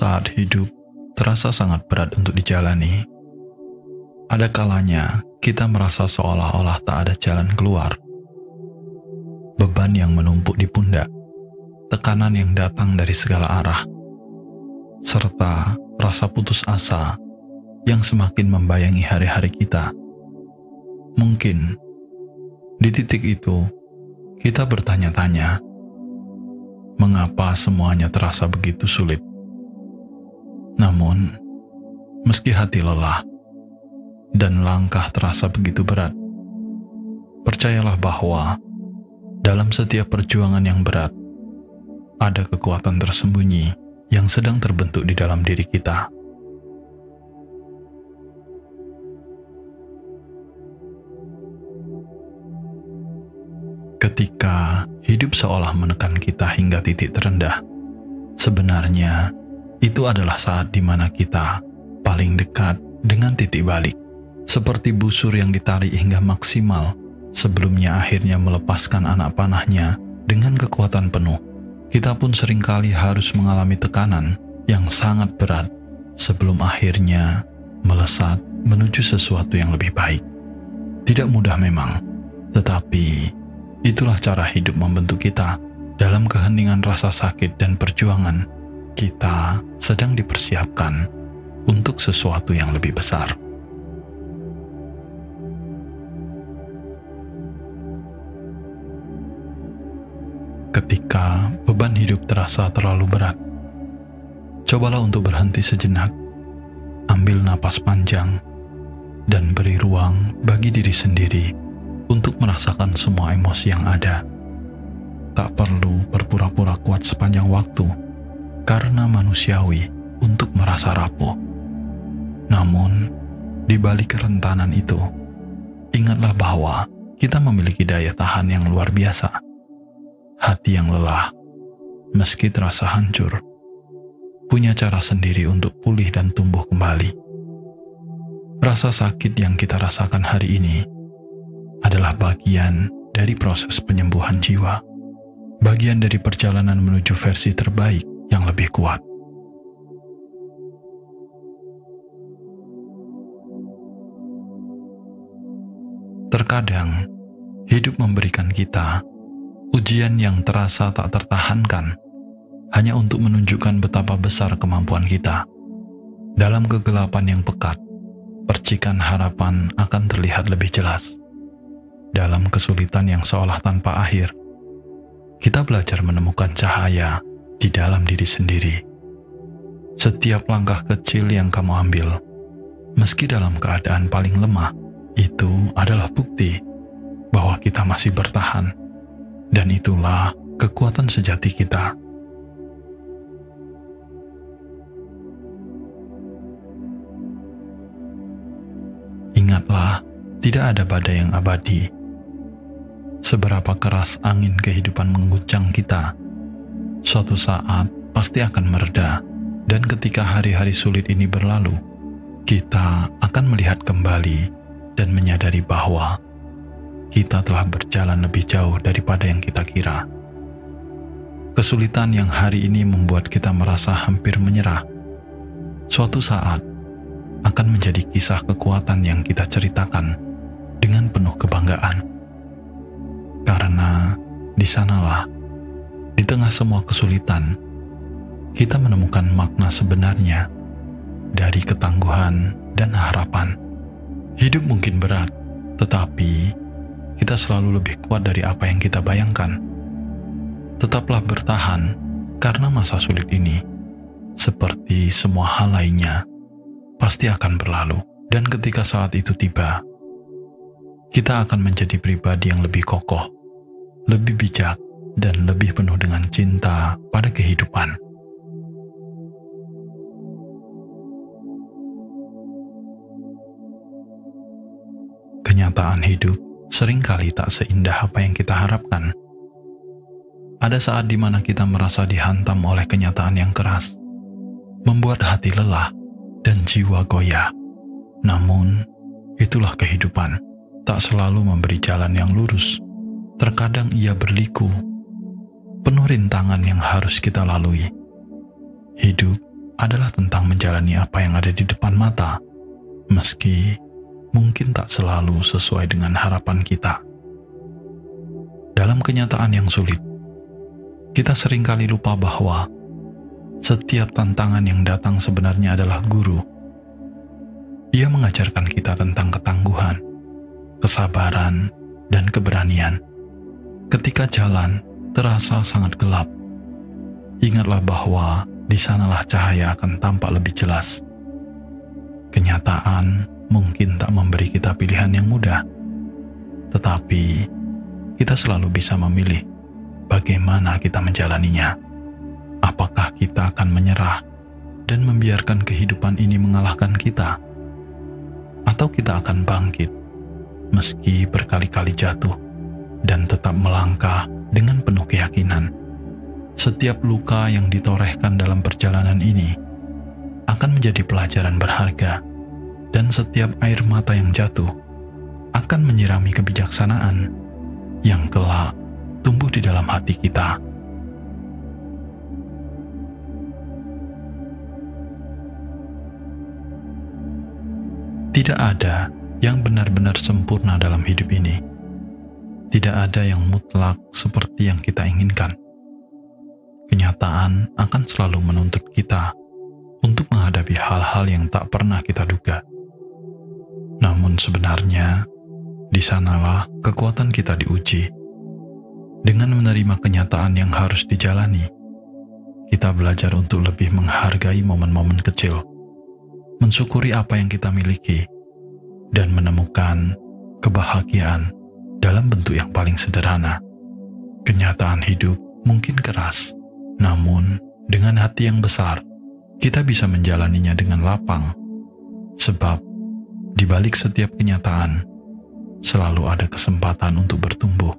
Saat hidup terasa sangat berat untuk dijalani, ada kalanya kita merasa seolah-olah tak ada jalan keluar. Beban yang menumpuk di pundak, tekanan yang datang dari segala arah, serta rasa putus asa yang semakin membayangi hari-hari kita. Mungkin di titik itu kita bertanya-tanya, mengapa semuanya terasa begitu sulit? Namun, meski hati lelah dan langkah terasa begitu berat, percayalah bahwa dalam setiap perjuangan yang berat, ada kekuatan tersembunyi yang sedang terbentuk di dalam diri kita. Ketika hidup seolah menekan kita hingga titik terendah, sebenarnya itu adalah saat di mana kita paling dekat dengan titik balik. Seperti busur yang ditarik hingga maksimal, sebelumnya akhirnya melepaskan anak panahnya dengan kekuatan penuh. Kita pun seringkali harus mengalami tekanan yang sangat berat sebelum akhirnya melesat menuju sesuatu yang lebih baik. Tidak mudah memang, tetapi itulah cara hidup membentuk kita. Dalam keheningan rasa sakit dan perjuangan, kita sedang dipersiapkan untuk sesuatu yang lebih besar. Ketika beban hidup terasa terlalu berat, cobalah untuk berhenti sejenak, ambil napas panjang, dan beri ruang bagi diri sendiri untuk merasakan semua emosi yang ada. Tak perlu berpura-pura kuat sepanjang waktu, karena manusiawi untuk merasa rapuh. Namun, di balik kerentanan itu, ingatlah bahwa kita memiliki daya tahan yang luar biasa. Hati yang lelah, meski terasa hancur, punya cara sendiri untuk pulih dan tumbuh kembali. Rasa sakit yang kita rasakan hari ini adalah bagian dari proses penyembuhan jiwa, bagian dari perjalanan menuju versi terbaik yang lebih kuat. Terkadang, hidup memberikan kita ujian yang terasa tak tertahankan, hanya untuk menunjukkan betapa besar kemampuan kita. Dalam kegelapan yang pekat, percikan harapan akan terlihat lebih jelas. Dalam kesulitan yang seolah tanpa akhir, kita belajar menemukan cahaya di dalam diri sendiri. Setiap langkah kecil yang kamu ambil, meski dalam keadaan paling lemah, itu adalah bukti bahwa kita masih bertahan. Dan itulah kekuatan sejati kita. Ingatlah, tidak ada badai yang abadi. Seberapa keras angin kehidupan mengguncang kita, suatu saat pasti akan mereda. Dan ketika hari-hari sulit ini berlalu, kita akan melihat kembali dan menyadari bahwa kita telah berjalan lebih jauh daripada yang kita kira. Kesulitan yang hari ini membuat kita merasa hampir menyerah, suatu saat akan menjadi kisah kekuatan yang kita ceritakan dengan penuh kebanggaan. Karena di sanalah, di tengah semua kesulitan, kita menemukan makna sebenarnya dari ketangguhan dan harapan. Hidup mungkin berat, tetapi kita selalu lebih kuat dari apa yang kita bayangkan. Tetaplah bertahan, karena masa sulit ini, seperti semua hal lainnya, pasti akan berlalu. Dan ketika saat itu tiba, kita akan menjadi pribadi yang lebih kokoh, lebih bijak, dan lebih penuh dengan cinta pada kehidupan. Kenyataan hidup seringkali tak seindah apa yang kita harapkan. Ada saat di mana kita merasa dihantam oleh kenyataan yang keras, membuat hati lelah dan jiwa goyah. Namun, itulah kehidupan, tak selalu memberi jalan yang lurus. Terkadang ia berliku, penuh rintangan yang harus kita lalui. Hidup adalah tentang menjalani apa yang ada di depan mata, meski mungkin tak selalu sesuai dengan harapan kita. Dalam kenyataan yang sulit, kita seringkali lupa bahwa setiap tantangan yang datang sebenarnya adalah guru. Ia mengajarkan kita tentang ketangguhan, kesabaran, dan keberanian. Ketika jalan terasa sangat gelap, ingatlah bahwa di sanalah cahaya akan tampak lebih jelas. Kenyataan mungkin tak memberi kita pilihan yang mudah, tetapi kita selalu bisa memilih bagaimana kita menjalaninya. Apakah kita akan menyerah dan membiarkan kehidupan ini mengalahkan kita? Atau kita akan bangkit meski berkali-kali jatuh dan tetap melangkah dengan penuh keyakinan? Setiap luka yang ditorehkan dalam perjalanan ini akan menjadi pelajaran berharga, dan setiap air mata yang jatuh akan menyirami kebijaksanaan yang kelak tumbuh di dalam hati kita. Tidak ada yang benar-benar sempurna dalam hidup ini. Tidak ada yang mutlak seperti yang kita inginkan. Kenyataan akan selalu menuntut kita untuk menghadapi hal-hal yang tak pernah kita duga. Namun sebenarnya, di sanalah kekuatan kita diuji. Dengan menerima kenyataan yang harus dijalani, kita belajar untuk lebih menghargai momen-momen kecil, mensyukuri apa yang kita miliki, dan menemukan kebahagiaan dalam bentuk yang paling sederhana. Kenyataan hidup mungkin keras, namun dengan hati yang besar, kita bisa menjalaninya dengan lapang. Sebab di balik setiap kenyataan, selalu ada kesempatan untuk bertumbuh,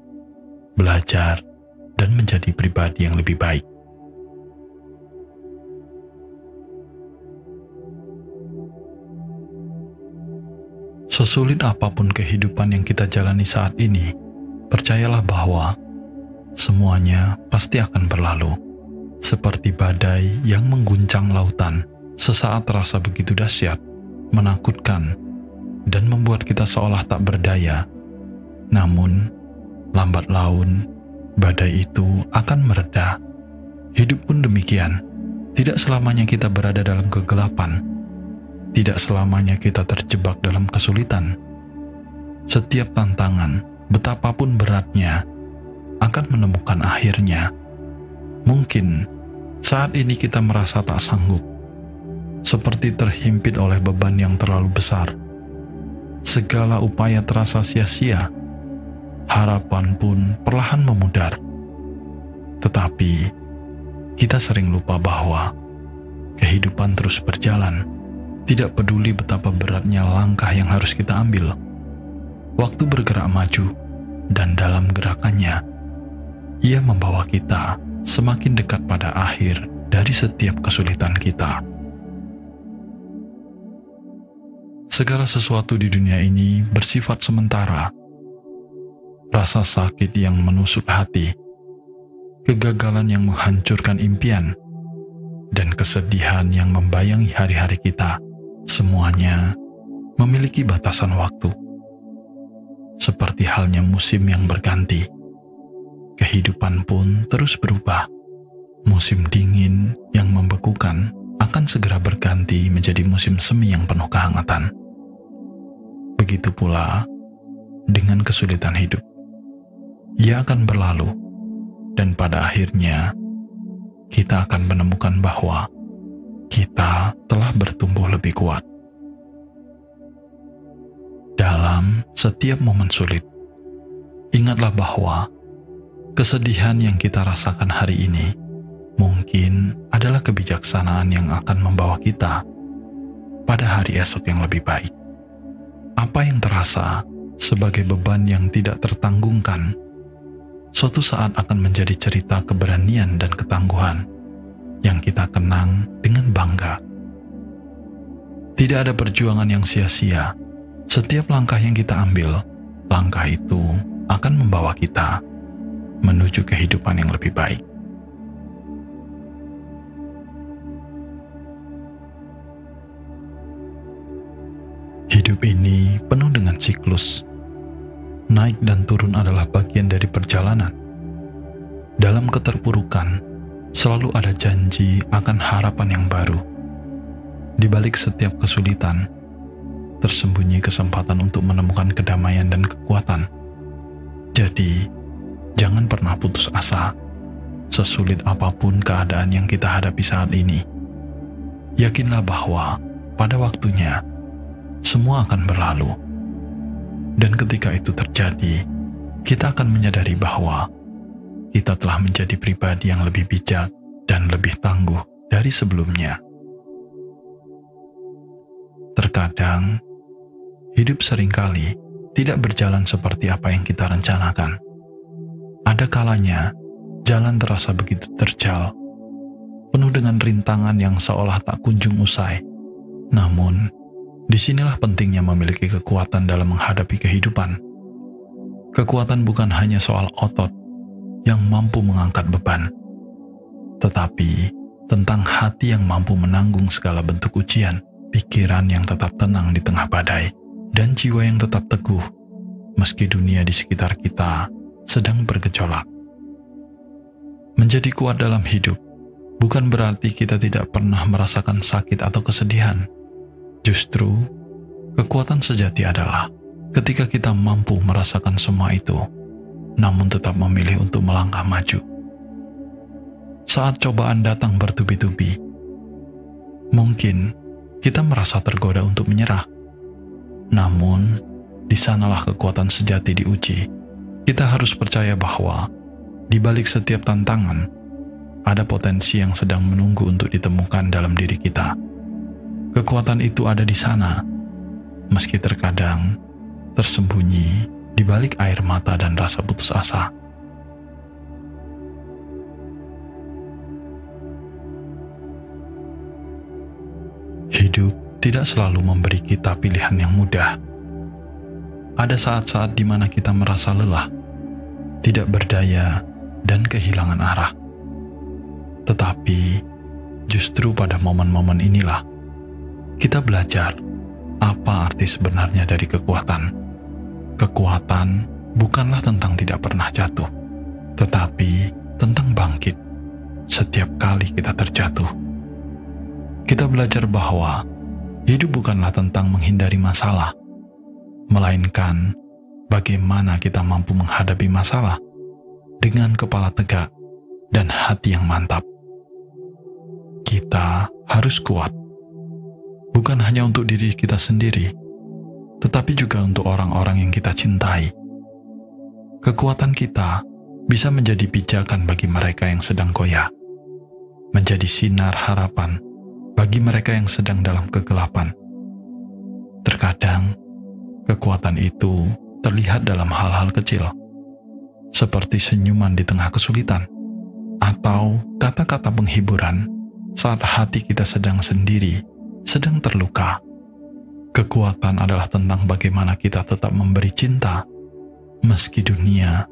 belajar, dan menjadi pribadi yang lebih baik. Sesulit apapun kehidupan yang kita jalani saat ini, percayalah bahwa semuanya pasti akan berlalu. Seperti badai yang mengguncang lautan, sesaat terasa begitu dahsyat, menakutkan, dan membuat kita seolah tak berdaya. Namun, lambat laun, badai itu akan mereda. Hidup pun demikian. Tidak selamanya kita berada dalam kegelapan. Tidak selamanya kita terjebak dalam kesulitan. Setiap tantangan, betapapun beratnya, akan menemukan akhirnya. Mungkin saat ini kita merasa tak sanggup, seperti terhimpit oleh beban yang terlalu besar. Segala upaya terasa sia-sia, harapan pun perlahan memudar. Tetapi kita sering lupa bahwa kehidupan terus berjalan, tidak peduli betapa beratnya langkah yang harus kita ambil. Waktu bergerak maju, dan dalam gerakannya, ia membawa kita semakin dekat pada akhir dari setiap kesulitan kita. Segala sesuatu di dunia ini bersifat sementara. Rasa sakit yang menusuk hati, kegagalan yang menghancurkan impian, dan kesedihan yang membayangi hari-hari kita, semuanya memiliki batasan waktu. Seperti halnya musim yang berganti, kehidupan pun terus berubah. Musim dingin yang membekukan akan segera berganti menjadi musim semi yang penuh kehangatan. Begitu pula dengan kesulitan hidup. Ia akan berlalu, dan pada akhirnya kita akan menemukan bahwa kita telah bertumbuh lebih kuat. Dalam setiap momen sulit, ingatlah bahwa kesedihan yang kita rasakan hari ini mungkin adalah kebijaksanaan yang akan membawa kita pada hari esok yang lebih baik. Apa yang terasa sebagai beban yang tidak tertanggungkan, suatu saat akan menjadi cerita keberanian dan ketangguhan yang kita kenang dengan bangga. Tidak ada perjuangan yang sia-sia. Setiap langkah yang kita ambil, langkah itu akan membawa kita menuju kehidupan yang lebih baik. Hidup ini penuh dengan siklus. Naik dan turun adalah bagian dari perjalanan. Dalam keterpurukan, selalu ada janji akan harapan yang baru. Di balik setiap kesulitan, tersembunyi kesempatan untuk menemukan kedamaian dan kekuatan. Jadi, jangan pernah putus asa, sesulit apapun keadaan yang kita hadapi saat ini. Yakinlah bahwa pada waktunya, semua akan berlalu. Dan ketika itu terjadi, kita akan menyadari bahwa kita telah menjadi pribadi yang lebih bijak dan lebih tangguh dari sebelumnya. Terkadang, hidup seringkali tidak berjalan seperti apa yang kita rencanakan. Ada kalanya, jalan terasa begitu terjal, penuh dengan rintangan yang seolah tak kunjung usai. Namun, disinilah pentingnya memiliki kekuatan dalam menghadapi kehidupan. Kekuatan bukan hanya soal otot yang mampu mengangkat beban, tetapi tentang hati yang mampu menanggung segala bentuk ujian, pikiran yang tetap tenang di tengah badai, dan jiwa yang tetap teguh meski dunia di sekitar kita sedang bergejolak. Menjadi kuat dalam hidup bukan berarti kita tidak pernah merasakan sakit atau kesedihan. Justru, kekuatan sejati adalah ketika kita mampu merasakan semua itu, namun tetap memilih untuk melangkah maju. Saat cobaan datang bertubi-tubi, mungkin kita merasa tergoda untuk menyerah. Namun, di sanalah kekuatan sejati diuji. Kita harus percaya bahwa di balik setiap tantangan, ada potensi yang sedang menunggu untuk ditemukan dalam diri kita. Kekuatan itu ada di sana, meski terkadang tersembunyi di balik air mata dan rasa putus asa. Hidup tidak selalu memberi kita pilihan yang mudah. Ada saat-saat di mana kita merasa lelah, tidak berdaya, dan kehilangan arah. Tetapi, justru pada momen-momen inilah kita belajar apa arti sebenarnya dari kekuatan. Kekuatan bukanlah tentang tidak pernah jatuh, tetapi tentang bangkit setiap kali kita terjatuh. Kita belajar bahwa hidup bukanlah tentang menghindari masalah, melainkan bagaimana kita mampu menghadapi masalah dengan kepala tegak dan hati yang mantap. Kita harus kuat, bukan hanya untuk diri kita sendiri, tetapi juga untuk orang-orang yang kita cintai. Kekuatan kita bisa menjadi pijakan bagi mereka yang sedang goyah, menjadi sinar harapan bagi mereka yang sedang dalam kegelapan. Terkadang, kekuatan itu terlihat dalam hal-hal kecil, seperti senyuman di tengah kesulitan, atau kata-kata penghiburan saat hati kita sedang sendiri, sedang terluka. Kekuatan adalah tentang bagaimana kita tetap memberi cinta, meski dunia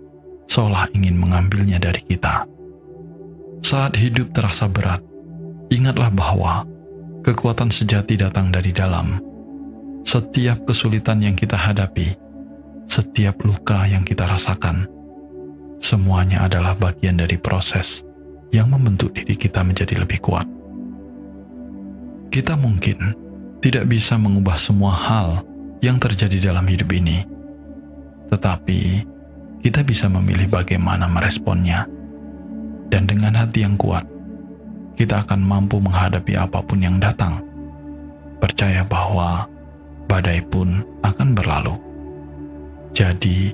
seolah ingin mengambilnya dari kita. Saat hidup terasa berat, ingatlah bahwa kekuatan sejati datang dari dalam. Setiap kesulitan yang kita hadapi, setiap luka yang kita rasakan, semuanya adalah bagian dari proses yang membentuk diri kita menjadi lebih kuat. Kita mungkin tidak bisa mengubah semua hal yang terjadi dalam hidup ini, tetapi kita bisa memilih bagaimana meresponnya. Dan dengan hati yang kuat, kita akan mampu menghadapi apapun yang datang. Percaya bahwa badai pun akan berlalu. Jadi,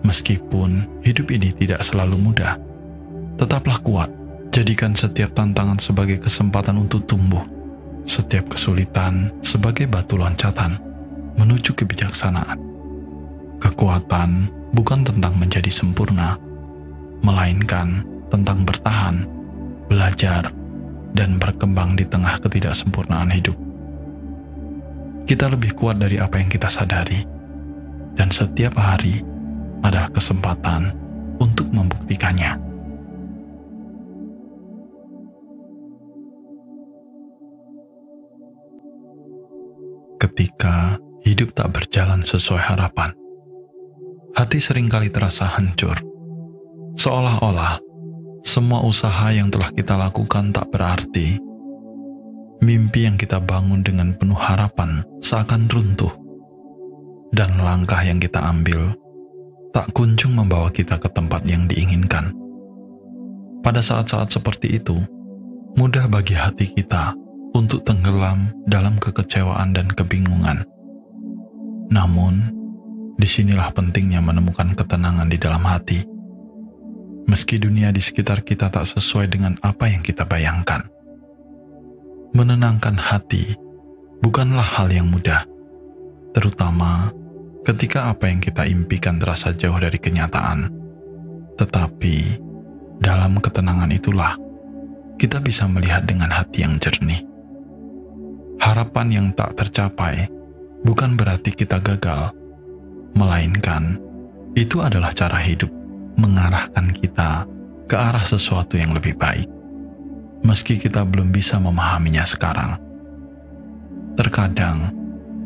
meskipun hidup ini tidak selalu mudah, tetaplah kuat. Jadikan setiap tantangan sebagai kesempatan untuk tumbuh, setiap kesulitan sebagai batu loncatan menuju kebijaksanaan. Kekuatan bukan tentang menjadi sempurna, melainkan tentang bertahan, belajar, dan berkembang di tengah ketidaksempurnaan hidup. Kita lebih kuat dari apa yang kita sadari, dan setiap hari adalah kesempatan untuk membuktikannya. Ketika hidup tak berjalan sesuai harapan. Hati seringkali terasa hancur, seolah-olah semua usaha yang telah kita lakukan tak berarti. Mimpi yang kita bangun dengan penuh harapan seakan runtuh, dan langkah yang kita ambil tak kunjung membawa kita ke tempat yang diinginkan. Pada saat-saat seperti itu, mudah bagi hati kita untuk tenggelam dalam kekecewaan dan kebingungan. Namun, disinilah pentingnya menemukan ketenangan di dalam hati. Meski dunia di sekitar kita tak sesuai dengan apa yang kita bayangkan. Menenangkan hati bukanlah hal yang mudah, terutama ketika apa yang kita impikan terasa jauh dari kenyataan. Tetapi, dalam ketenangan itulah kita bisa melihat dengan hati yang jernih. Harapan yang tak tercapai bukan berarti kita gagal, melainkan itu adalah cara hidup mengarahkan kita ke arah sesuatu yang lebih baik, meski kita belum bisa memahaminya sekarang. Terkadang,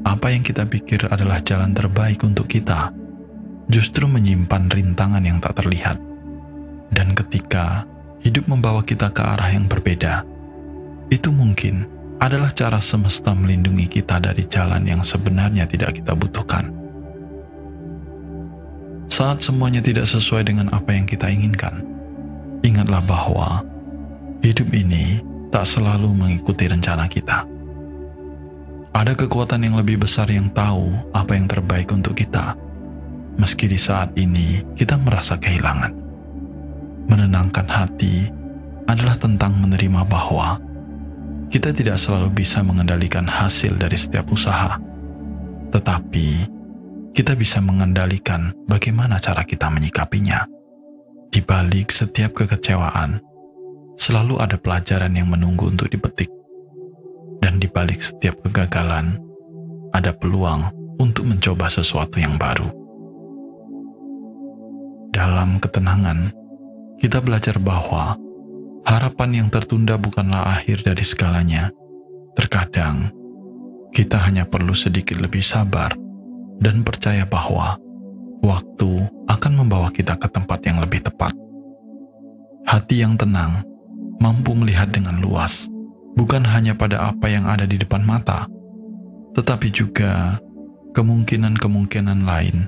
apa yang kita pikir adalah jalan terbaik untuk kita, justru menyimpan rintangan yang tak terlihat. Dan ketika hidup membawa kita ke arah yang berbeda, itu mungkin adalah cara semesta melindungi kita dari jalan yang sebenarnya tidak kita butuhkan. Saat semuanya tidak sesuai dengan apa yang kita inginkan, ingatlah bahwa hidup ini tak selalu mengikuti rencana kita. Ada kekuatan yang lebih besar yang tahu apa yang terbaik untuk kita, meski di saat ini kita merasa kehilangan. Menenangkan hati adalah tentang menerima bahwa kita tidak selalu bisa mengendalikan hasil dari setiap usaha, tetapi kita bisa mengendalikan bagaimana cara kita menyikapinya. Di balik setiap kekecewaan, selalu ada pelajaran yang menunggu untuk dipetik. Dan di balik setiap kegagalan, ada peluang untuk mencoba sesuatu yang baru. Dalam ketenangan, kita belajar bahwa harapan yang tertunda bukanlah akhir dari segalanya. Terkadang, kita hanya perlu sedikit lebih sabar dan percaya bahwa waktu akan membawa kita ke tempat yang lebih tepat. Hati yang tenang mampu melihat dengan luas, bukan hanya pada apa yang ada di depan mata, tetapi juga kemungkinan-kemungkinan lain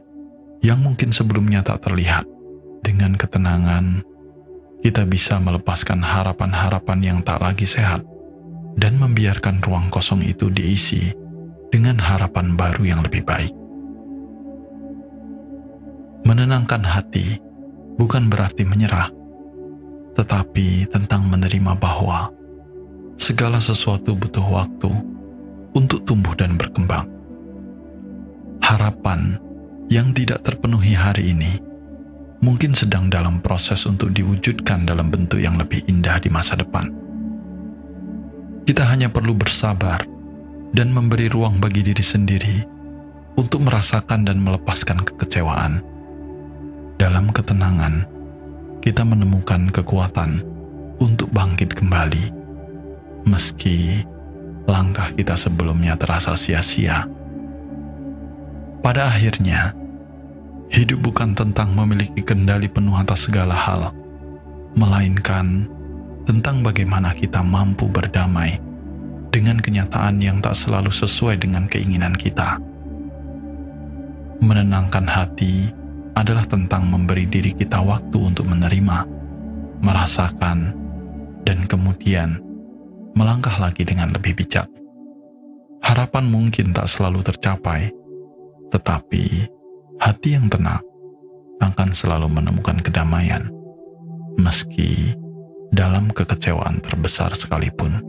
yang mungkin sebelumnya tak terlihat. Dengan ketenangan, kita bisa melepaskan harapan-harapan yang tak lagi sehat dan membiarkan ruang kosong itu diisi dengan harapan baru yang lebih baik. Menenangkan hati bukan berarti menyerah, tetapi tentang menerima bahwa segala sesuatu butuh waktu untuk tumbuh dan berkembang. Harapan yang tidak terpenuhi hari ini mungkin sedang dalam proses untuk diwujudkan dalam bentuk yang lebih indah di masa depan. Kita hanya perlu bersabar dan memberi ruang bagi diri sendiri untuk merasakan dan melepaskan kekecewaan. Dalam ketenangan, kita menemukan kekuatan untuk bangkit kembali, meski langkah kita sebelumnya terasa sia-sia. Pada akhirnya, hidup bukan tentang memiliki kendali penuh atas segala hal, melainkan tentang bagaimana kita mampu berdamai dengan kenyataan yang tak selalu sesuai dengan keinginan kita. Menenangkan hati adalah tentang memberi diri kita waktu untuk menerima, merasakan, dan kemudian melangkah lagi dengan lebih bijak. Harapan mungkin tak selalu tercapai, tetapi hati yang tenang akan selalu menemukan kedamaian, meski dalam kekecewaan terbesar sekalipun.